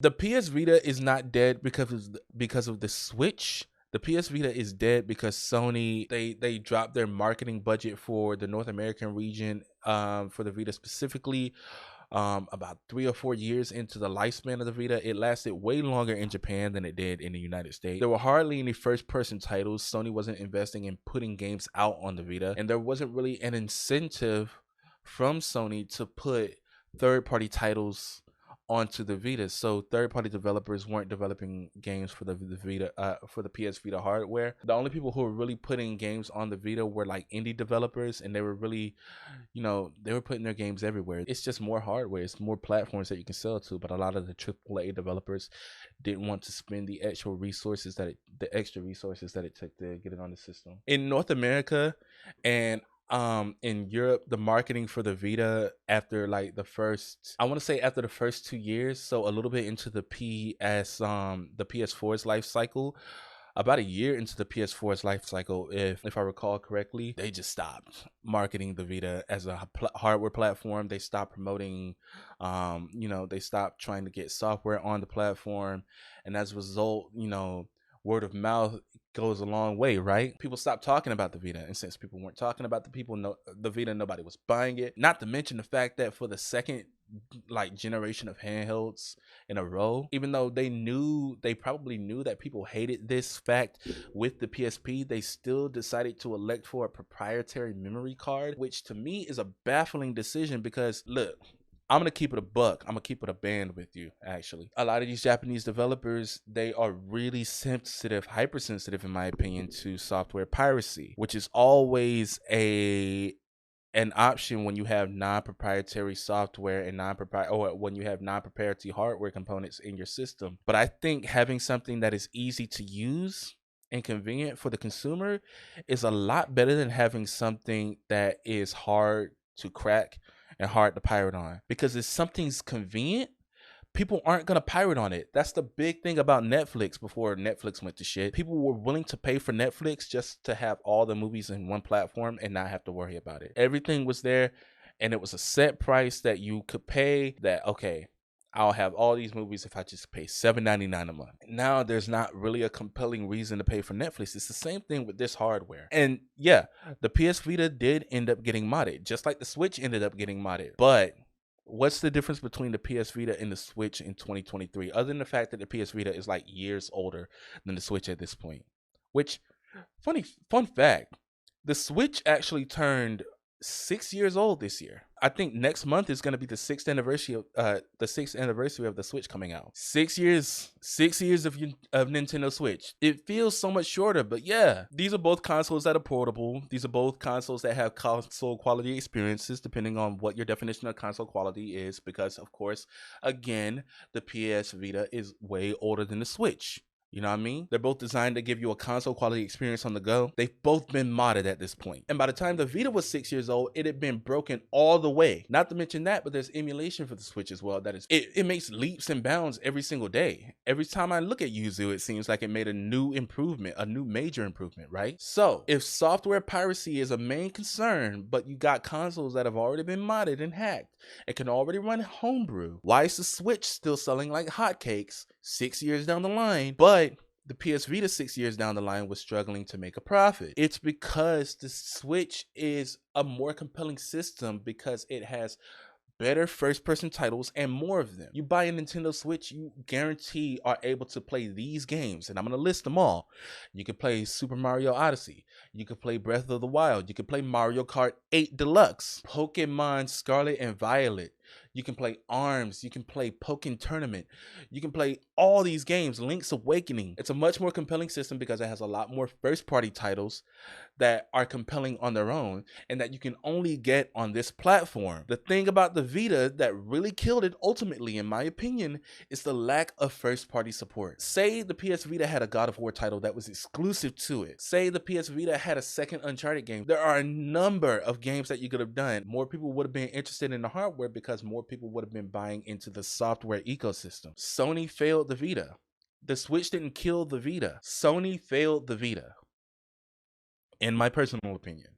The PS Vita is not dead because of the Switch. The PS Vita is dead because Sony they dropped their marketing budget for the North American region for the Vita specifically. About 3 or 4 years into the lifespan of the Vita, it lasted way longer in Japan than it did in the United States. There were hardly any first-person titles. Sony wasn't investing in putting games out on the Vita, and there wasn't really an incentive from Sony to put third-party titles onto the Vita. So third-party developers weren't developing games for the Vita, for the PS Vita hardware. The only people who were really putting games on the Vita were like indie developers, and they were really, they were putting their games everywhere. It's just more hardware, it's more platforms that you can sell to. But a lot of the AAA developers didn't want to spend the extra resources that it took to get it on the system. In North America and in Europe, the marketing for the Vita after like after the first 2 years, so a little bit into the PS4's life cycle, about a year into the PS4's life cycle, if I recall correctly, they just stopped marketing the Vita as a hardware platform. They stopped promoting, they stopped trying to get software on the platform, and as a result, word of mouth goes a long way, right? People stopped talking about the Vita, and since people weren't talking about the Vita, nobody was buying it. Not to mention the fact that for the second generation of handhelds in a row, even though they probably knew that people hated this fact with the PSP, they still decided to elect for a proprietary memory card, which to me is a baffling decision because look, I'm going to keep it a buck. I'm going to keep it a band with you, actually. A lot of these Japanese developers, they are really hypersensitive, in my opinion, to software piracy, which is always an option when you have non-proprietary software and when you have non-proprietary hardware components in your system. But I think having something that is easy to use and convenient for the consumer is a lot better than having something that is hard to crack and hard to pirate on. Because if something's convenient, people aren't going to pirate on it. That's the big thing about Netflix. Before Netflix went to shit, people were willing to pay for Netflix just to have all the movies in one platform and not have to worry about it. Everything was there, and it was a set price that you could pay that, okay, I'll have all these movies if I just pay $7.99 a month. Now there's not really a compelling reason to pay for Netflix. It's the same thing with this hardware. And yeah, the PS Vita did end up getting modded, just like the Switch ended up getting modded. But what's the difference between the PS Vita and the Switch in 2023? Other than the fact that the PS Vita is like years older than the Switch at this point. Which, fun fact, the Switch actually turned 6 years old this year. I think next month is going to be the sixth anniversary of the Switch coming out. 6 years of Nintendo Switch. It feels so much shorter, but yeah, these are both consoles that are portable. These are both consoles that have console quality experiences, depending on what your definition of console quality is. Because of course, again, the PS Vita is way older than the Switch. You know what I mean? They're both designed to give you a console quality experience on the go. They've both been modded at this point. And by the time the Vita was 6 years old, it had been broken all the way. Not to mention that, but there's emulation for the Switch as well. It makes leaps and bounds every single day. Every time I look at Yuzu, it seems like it made a new major improvement, right? So if software piracy is a main concern, but you got consoles that have already been modded and hacked and can already run homebrew, why is the Switch still selling like hotcakes 6 years down the line, but the PS Vita 6 years down the line was struggling to make a profit? It's because the Switch is a more compelling system because it has better first-person titles and more of them. You buy a Nintendo Switch, you guarantee are able to play these games, and I'm going to list them all. You can play Super Mario Odyssey. You can play Breath of the Wild. You can play Mario Kart 8 Deluxe, Pokemon Scarlet and Violet. You can play ARMS. You can play Pokken Tournament. You can play all these games. Link's Awakening. It's a much more compelling system because it has a lot more first-party titles that are compelling on their own and that you can only get on this platform. The thing about the Vita that really killed it ultimately, in my opinion, is the lack of first-party support. Say the PS Vita had a God of War title that was exclusive to it. Say the PS Vita had a second Uncharted game. There are a number of games that you could have done. More people would have been interested in the hardware because more people would have been buying into the software ecosystem. Sony failed the Vita. The Switch didn't kill the Vita. Sony failed the Vita, in my personal opinion.